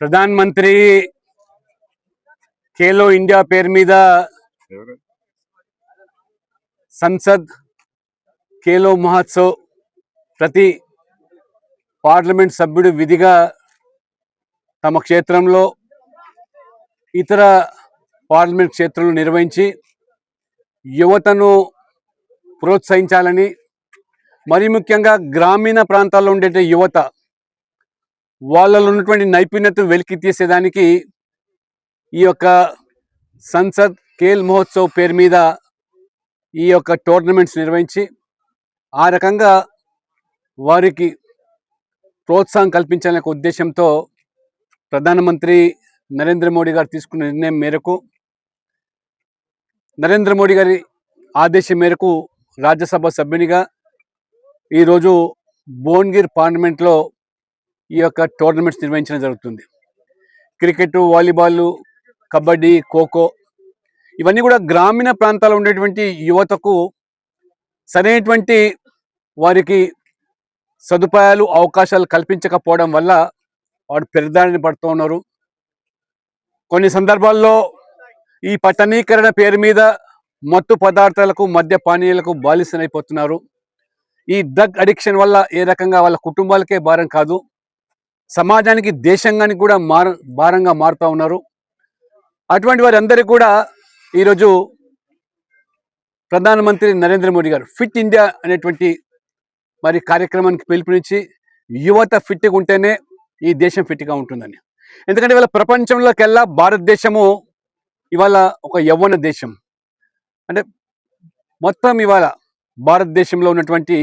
Pradhan Mantri Khelo India పేరు మీద సంసద్ ఖేలో మహోత్సవ్ ప్రతి పార్లమెంట్ సభ్యుడు విధిగా తమ క్షేత్రంలో ఇతర పార్లమెంట్ క్షేత్రంలో నిర్వహించి యువతను ప్రోత్సహించాలని, మరి ముఖ్యంగా గ్రామీణ ప్రాంతాల్లో ఉండే యువత వాళ్ళలో ఉన్నటువంటి నైపుణ్యతను వెలికి తీసేదానికి ఈ యొక్క సంసద్ ఖేల్ మహోత్సవ్ పేరు మీద ఈ యొక్క టోర్నమెంట్స్ నిర్వహించి ఆ రకంగా వారికి ప్రోత్సాహం కల్పించాలనే ఉద్దేశంతో ప్రధానమంత్రి నరేంద్ర మోడీ గారు తీసుకున్న నిర్ణయం మేరకు, నరేంద్ర మోడీ గారి ఆదేశం మేరకు రాజ్యసభ సభ్యునిగా ఈరోజు భువనగిర్ పార్లమెంట్లో ఈ యొక్క టోర్నమెంట్స్ నిర్వహించడం జరుగుతుంది. క్రికెట్, వాలీబాల్, కబడ్డీ, ఖోఖో ఇవన్నీ కూడా గ్రామీణ ప్రాంతాల్లో ఉండేటువంటి యువతకు సరైనటువంటి వారికి సదుపాయాలు, అవకాశాలు కల్పించకపోవడం వల్ల వాడు పెరదారిని పడుతూ ఉన్నారు. కొన్ని సందర్భాల్లో ఈ పట్టణీకరణ పేరు మీద మత్తు పదార్థాలకు, మద్య పానీయాలకు బానిసలైపోతున్నారు. ఈ డ్రగ్ అడిక్షన్ వల్ల ఏ రకంగా వాళ్ళ కుటుంబాలకే భారం కాదు, సమాజానికి, దేశానికి కూడా భారంగా మారుతూ ఉన్నారు. అటువంటి వారందరికీ కూడా ఈరోజు ప్రధానమంత్రి నరేంద్ర మోడీ గారు ఫిట్ ఇండియా అనేటువంటి మరి కార్యక్రమానికి పిలుపునిచ్చి యువత ఫిట్గా ఉంటేనే ఈ దేశం ఫిట్గా ఉంటుందని. ఎందుకంటే ఇవాళ ప్రపంచంలోకెల్లా భారతదేశము ఇవాళ ఒక యవ్వన దేశం. అంటే మొత్తం ఇవాళ భారతదేశంలో ఉన్నటువంటి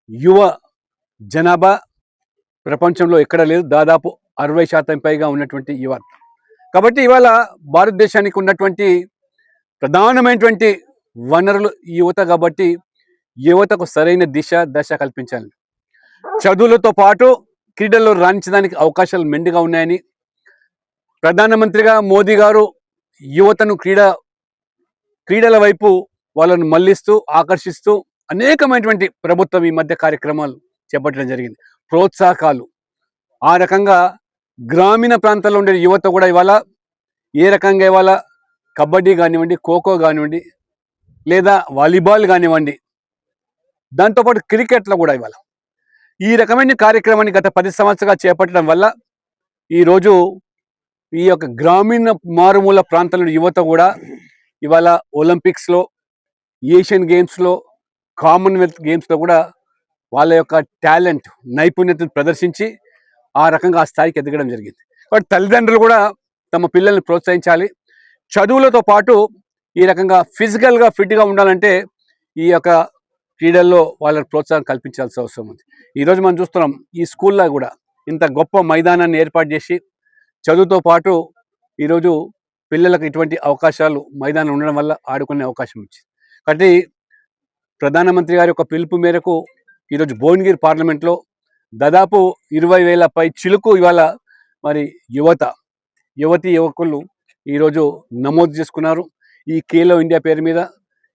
యువ జనాభా ప్రపంచంలో ఎక్కడ లేదు, దాదాపు 60% పైగా ఉన్నటువంటి యువత. కాబట్టి ఇవాళ భారతదేశానికి ఉన్నటువంటి ప్రధానమైనటువంటి వనరులు యువత. కాబట్టి యువతకు సరైన దశ కల్పించాలి. చదువులతో పాటు క్రీడల్లో రాణించడానికి అవకాశాలు మెండుగా ఉన్నాయని ప్రధానమంత్రిగా మోదీ గారు యువతను క్రీడల వైపు వాళ్ళను మళ్లిస్తూ, ఆకర్షిస్తూ అనేకమైనటువంటి ప్రభుత్వం ఈ మధ్య కార్యక్రమాలు చేపట్టడం జరిగింది. ప్రోత్సాహకాలు ఆ రకంగా గ్రామీణ ప్రాంతాల్లో ఉండే యువత కూడా ఇవాళ ఏ రకంగా ఇవాళ కబడ్డీ కానివ్వండి, ఖోఖో కానివ్వండి, లేదా వాలీబాల్ కానివ్వండి, దాంతోపాటు క్రికెట్లో కూడా ఇవాళ ఈ రకమైన కార్యక్రమాన్ని గత 10 సంవత్సరాలుగా చేపట్టడం వల్ల ఈరోజు ఈ యొక్క గ్రామీణ మారుమూల ప్రాంతాల యువత కూడా ఇవాళ ఒలింపిక్స్లో, ఏషియన్ గేమ్స్లో, కామన్వెల్త్ గేమ్స్లో కూడా వాళ్ళ యొక్క టాలెంట్, నైపుణ్యతను ప్రదర్శించి ఆ రకంగా ఆ స్థాయికి ఎదగడం జరిగింది. కాబట్టి తల్లిదండ్రులు కూడా తమ పిల్లల్ని ప్రోత్సహించాలి. చదువులతో పాటు ఈ రకంగా ఫిజికల్గా ఫిట్గా ఉండాలంటే ఈ యొక్క క్రీడల్లో వాళ్ళకి ప్రోత్సాహం కల్పించాల్సిన అవసరం ఉంది. ఈరోజు మనం చూస్తున్నాం, ఈ స్కూల్లో కూడా ఇంత గొప్ప మైదానాన్ని ఏర్పాటు చేసి చదువుతో పాటు ఈరోజు పిల్లలకు ఇటువంటి అవకాశాలు మైదానం ఉండడం వల్ల ఆడుకునే అవకాశం వచ్చింది. కాబట్టి ప్రధానమంత్రి గారి యొక్క పిలుపు మేరకు ఈరోజు భువనగిరి పార్లమెంట్లో దాదాపు 20,000 పై చిలుకు ఇవాళ మరి యువకులు ఈరోజు నమోదు చేసుకున్నారు. ఈ ఖేలో ఇండియా పేరు మీద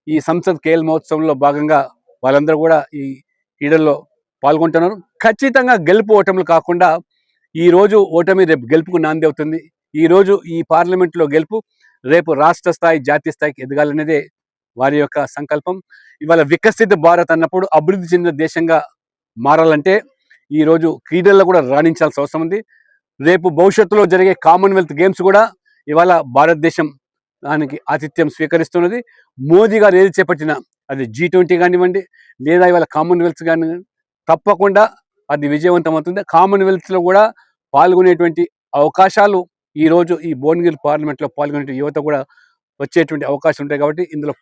ఈ సంసద్ ఖేల్ మహోత్సవంలో భాగంగా వాళ్ళందరూ కూడా ఈ క్రీడల్లో పాల్గొంటున్నారు. ఖచ్చితంగా గెలుపు ఓటములు కాకుండా ఈరోజు ఓటమి రేపు గెలుపుకు నాంది అవుతుంది. ఈరోజు ఈ పార్లమెంట్లో గెలుపు రేపు రాష్ట్ర స్థాయి, జాతీయ స్థాయికి ఎదగాలనేదే వారి యొక్క సంకల్పం. ఇవాళ వికసిత భారత్ అన్నప్పుడు అభివృద్ధి చెందిన దేశంగా మారాలంటే ఈరోజు క్రీడల్లో కూడా రాణించాల్సిన అవసరం ఉంది. రేపు భవిష్యత్తులో జరిగే కామన్వెల్త్ గేమ్స్ కూడా ఇవాళ భారతదేశం దానికి ఆతిథ్యం స్వీకరిస్తున్నది. మోదీ గారు ఏది చేపట్టినా, అది G20 కానివ్వండి, లేదా ఇవాళ కామన్వెల్త్ కానివ్వండి, తప్పకుండా అది విజయవంతం అవుతుంది. కామన్వెల్త్లో కూడా పాల్గొనేటువంటి అవకాశాలు ఈరోజు ఈ భువనగిరి పార్లమెంట్లో పాల్గొనే యువత కూడా వచ్చేటువంటి అవకాశం ఉంటాయి. కాబట్టి ఇందులో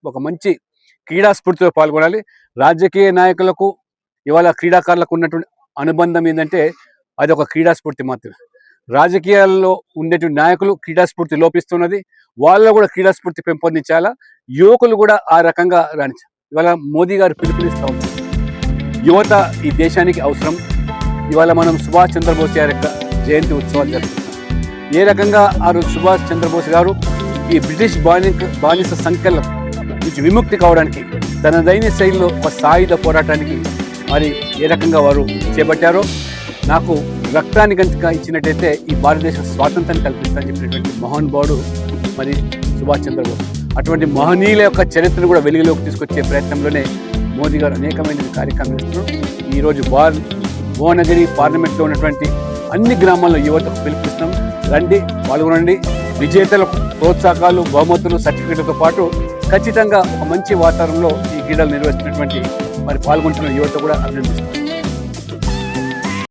ఒక మంచి క్రీడా స్ఫూర్తితో పాల్గొనాలి. రాజకీయ నాయకులకు ఇవాళ క్రీడాకారులకు ఉన్నటువంటి అనుబంధం ఏంటంటే అది ఒక క్రీడా స్ఫూర్తి మాత్రమే. రాజకీయాల్లో ఉండేటువంటి నాయకులు క్రీడా స్ఫూర్తి లోపిస్తున్నది, వాళ్ళు కూడా క్రీడా స్ఫూర్తి పెంపొందించాలా, యువకులు కూడా ఆ రకంగా రాణించాలి. ఇవాళ మోదీ గారు పిలుపునిస్తూ ఉన్నారు, యువత ఈ దేశానికి అవసరం. ఇవాళ మనం సుభాష్ చంద్రబోస్ గారి యొక్క జయంతి ఉత్సవాలు జరుపుతున్నాం. ఏ రకంగా ఆ రోజు సుభాష్ చంద్రబోస్ గారు ఈ బ్రిటిష్ బానిస సంఖ్యల నుంచి విముక్తి కావడానికి తనదైన శైలిలో ఒక సాయుధ పోరాటానికి మరి ఏ రకంగా వారు చేపట్టారో నాకు రక్తాన్ని కనుక ఇచ్చినట్టయితే ఈ భారతదేశం స్వాతంత్రాన్ని కల్పిస్తానని చెప్పినటువంటి మహానుభావుడు మరి సుభాష్ చంద్రబోస్. అటువంటి మహనీయుల యొక్క చరిత్రను కూడా వెలుగులోకి తీసుకొచ్చే ప్రయత్నంలోనే మోదీ గారు అనేకమైన కార్యక్రమాలు ఇస్తున్నారు. ఈరోజు భువనగిరి పార్లమెంట్లో ఉన్నటువంటి అన్ని గ్రామాల్లో యువతకు పిలుపునిస్తున్నాం. రండి, పాల్గొనండి. విజేతల ప్రోత్సాహకాలు, బహుమతులు, సర్టిఫికెట్లతో పాటు ఖచ్చితంగా ఒక మంచి వాతావరణంలో ఈ క్రీడలు నిర్వహిస్తున్నటువంటి మరి పాల్గొంటున్న యువత కూడా అభినందిస్తున్నాం.